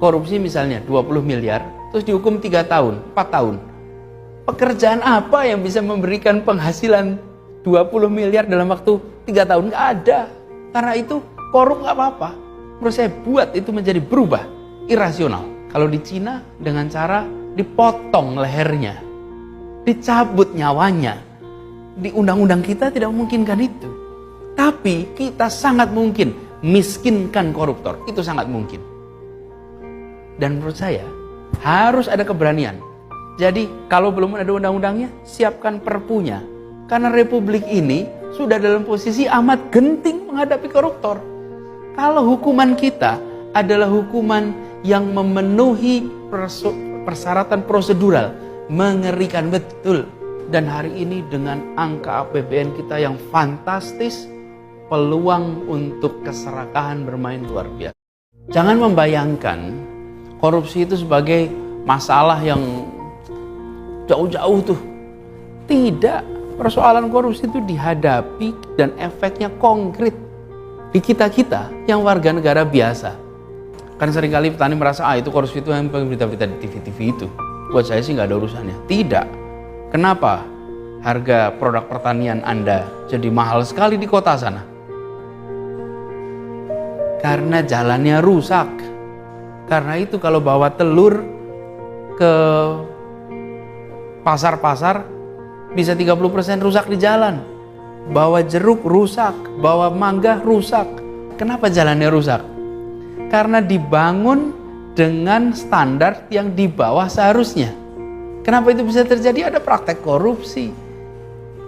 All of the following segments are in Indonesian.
korupsi misalnya 20 miliar, terus dihukum 3 tahun, 4 tahun. Pekerjaan apa yang bisa memberikan penghasilan 20 miliar dalam waktu 3 tahun? Nggak ada. Karena itu korup nggak apa-apa. Menurut saya buat itu menjadi berubah, irasional. Kalau di Cina dengan cara dipotong lehernya, dicabut nyawanya. Di undang-undang kita tidak memungkinkan itu. Tapi kita sangat mungkin miskinkan koruptor. Itu sangat mungkin. Dan menurut saya harus ada keberanian. Jadi kalau belum ada undang-undangnya, siapkan perpunya. Karena republik ini sudah dalam posisi amat genting menghadapi koruptor. Kalau hukuman kita adalah hukuman yang memenuhi persyaratan prosedural, mengerikan betul. Dan hari ini dengan angka APBN kita yang fantastis, peluang untuk keserakahan bermain luar biasa. Jangan membayangkan korupsi itu sebagai masalah yang jauh-jauh tuh. Tidak, persoalan korupsi itu dihadapi dan efeknya konkret di kita-kita yang warga negara biasa. Kan seringkali petani merasa, itu korupsi itu yang berita-berita di TV-TV itu. Buat saya sih nggak ada urusannya. Tidak. Kenapa harga produk pertanian Anda jadi mahal sekali di kota sana? Karena jalannya rusak. Karena itu kalau bawa telur ke pasar-pasar bisa 30% rusak di jalan. Bawa jeruk rusak, bawa mangga rusak. Kenapa jalannya rusak? Karena dibangun dengan standar yang di bawah seharusnya. Kenapa itu bisa terjadi? Ada praktek korupsi.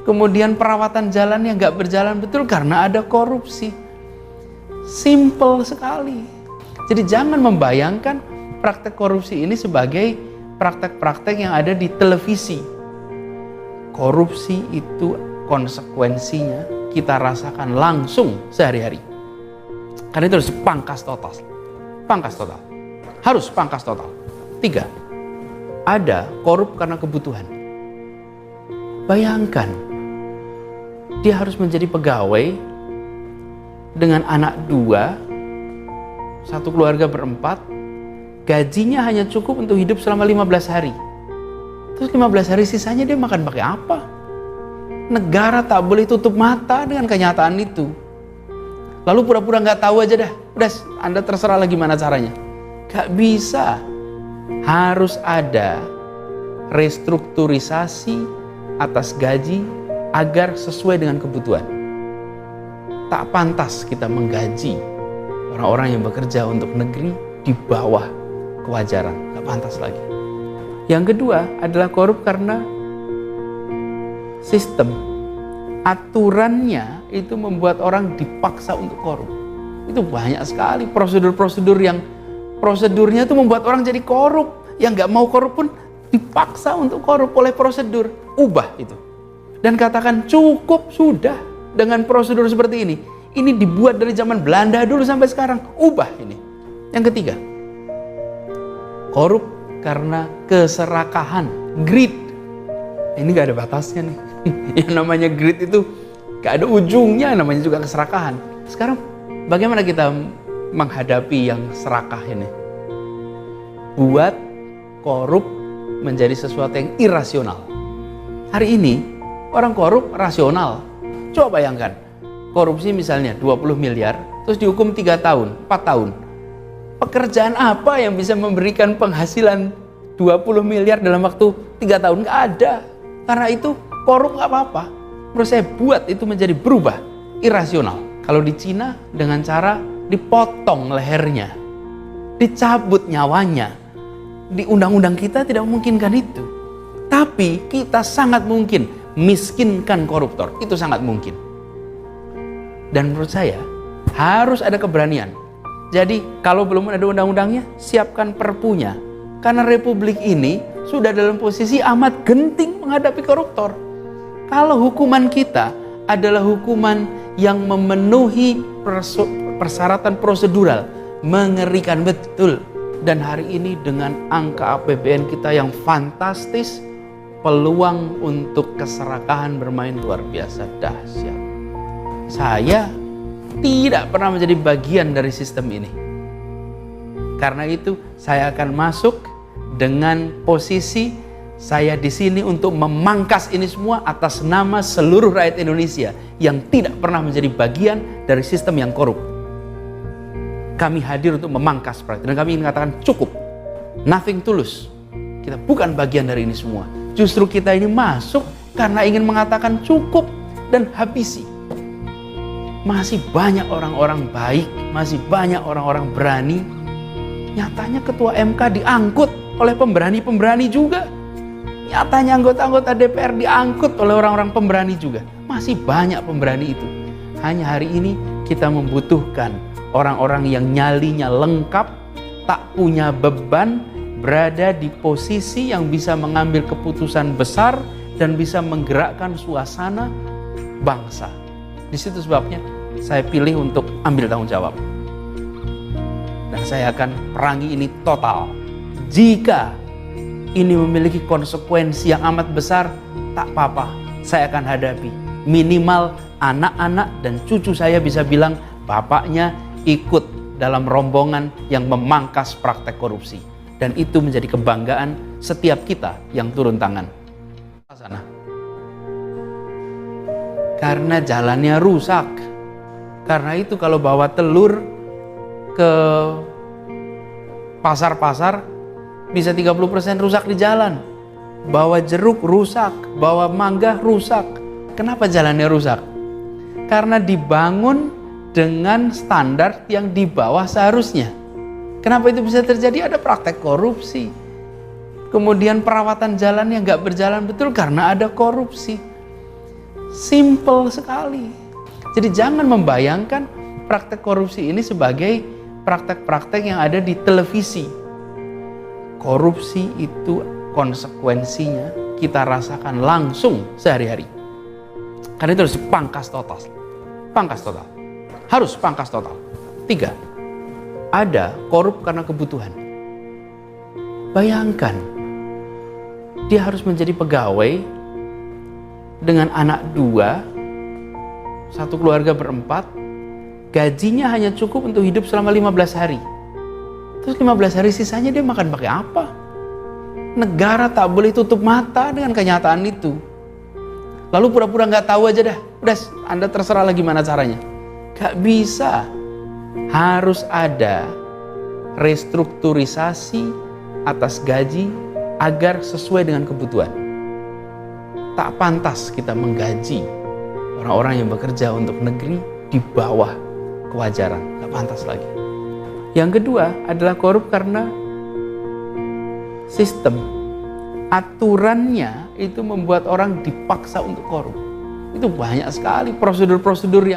Kemudian perawatan jalan yang nggak berjalan betul karena ada korupsi. Simple sekali. Jadi jangan membayangkan praktek korupsi ini sebagai praktek-praktek yang ada di televisi. Korupsi itu konsekuensinya kita rasakan langsung sehari-hari. Karena itu harus pangkas total. Pangkas total. Harus pangkas total. 3. Ada korup karena kebutuhan. Bayangkan, dia harus menjadi pegawai dengan anak 2, satu keluarga berempat, gajinya hanya cukup untuk hidup selama 15 hari. Terus 15 hari sisanya dia makan pakai apa? Negara tak boleh tutup mata dengan kenyataan itu. Lalu pura-pura nggak tahu aja dah. Udah, Anda terserah lah gimana caranya. Gak bisa. Harus ada restrukturisasi atas gaji agar sesuai dengan kebutuhan. Tak pantas kita menggaji orang-orang yang bekerja untuk negeri di bawah kewajaran. Tak pantas lagi. Yang kedua adalah korup karena sistem. Aturannya itu membuat orang dipaksa untuk korup. Itu banyak sekali prosedur-prosedur yang prosedurnya itu membuat orang jadi korup. Yang nggak mau korup pun dipaksa untuk korup oleh prosedur. Ubah itu. Dan katakan cukup sudah dengan prosedur seperti ini. Ini dibuat dari zaman Belanda dulu sampai sekarang. Ubah ini. Yang ketiga, korup karena keserakahan, greed. Ini gak ada batasnya nih. Yang namanya greed itu gak ada ujungnya, namanya juga keserakahan. Sekarang bagaimana kita menghadapi yang serakah ini? Buat korup menjadi sesuatu yang irasional. Hari ini orang korup rasional. Coba bayangkan, korupsi misalnya 20 miliar, terus dihukum 3 tahun, 4 tahun. Pekerjaan apa yang bisa memberikan penghasilan 20 miliar dalam waktu 3 tahun? Nggak ada. Karena itu korup nggak apa-apa. Menurut saya buat itu menjadi berubah, irasional. Kalau di Cina dengan cara dipotong lehernya, dicabut nyawanya. Di undang-undang kita tidak memungkinkan itu. Tapi kita sangat mungkin miskinkan koruptor. Itu sangat mungkin. Dan menurut saya harus ada keberanian. Jadi kalau belum ada undang-undangnya, siapkan perpunya. Karena republik ini sudah dalam posisi amat genting menghadapi koruptor. Kalau hukuman kita adalah hukuman yang memenuhi persyaratan prosedural, mengerikan betul. Dan hari ini dengan angka APBN kita yang fantastis, peluang untuk keserakahan bermain luar biasa dahsyat. Saya tidak pernah menjadi bagian dari sistem ini. Karena itu saya akan masuk dengan posisi saya di sini untuk memangkas ini semua atas nama seluruh rakyat Indonesia yang tidak pernah menjadi bagian dari sistem yang korup. Kami hadir untuk memangkas praktek dan kami ingin mengatakan cukup. Nothing tulus. Kita bukan bagian dari ini semua. Justru kita ini masuk karena ingin mengatakan cukup dan habisi. Masih banyak orang-orang baik, masih banyak orang-orang berani. Nyatanya ketua MK diangkut oleh pemberani-pemberani juga. Nyatanya anggota-anggota DPR diangkut oleh orang-orang pemberani juga. Masih banyak pemberani itu. Hanya hari ini kita membutuhkan orang-orang yang nyalinya lengkap, tak punya beban, berada di posisi yang bisa mengambil keputusan besar dan bisa menggerakkan suasana bangsa. Di situ sebabnya saya pilih untuk ambil tanggung jawab. Dan saya akan perangi ini total. Jika ini memiliki konsekuensi yang amat besar, tak apa-apa, saya akan hadapi. Minimal anak-anak dan cucu saya bisa bilang, bapaknya ikut dalam rombongan yang memangkas praktek korupsi. Dan itu menjadi kebanggaan setiap kita yang turun tangan. Sana. Karena jalannya rusak. Karena itu kalau bawa telur ke pasar-pasar bisa 30% rusak di jalan. Bawa jeruk rusak, bawa mangga rusak. Kenapa jalannya rusak? Karena dibangun dengan standar yang di bawah seharusnya. Kenapa itu bisa terjadi? Ada praktek korupsi. Kemudian perawatan jalan yang nggak berjalan betul karena ada korupsi. Simple sekali. Jadi jangan membayangkan praktek korupsi ini sebagai praktek-praktek yang ada di televisi. Korupsi itu konsekuensinya kita rasakan langsung sehari-hari. Karena itu harus dipangkas total. Pangkas total. Harus pangkas total. 3. Ada korup karena kebutuhan. Bayangkan, dia harus menjadi pegawai dengan anak 2, satu keluarga berempat, gajinya hanya cukup untuk hidup selama 15 hari. Terus 15 hari sisanya dia makan pakai apa? Negara tak boleh tutup mata dengan kenyataan itu. Lalu pura-pura nggak tahu aja dah. Udah, Anda terserah lah gimana caranya. Gak bisa. Harus ada restrukturisasi atas gaji agar sesuai dengan kebutuhan. Tak pantas kita menggaji orang-orang yang bekerja untuk negeri di bawah kewajaran. Tak pantas lagi. Yang kedua adalah korup karena sistem. Aturannya itu membuat orang dipaksa untuk korup. Itu banyak sekali prosedur-prosedur yang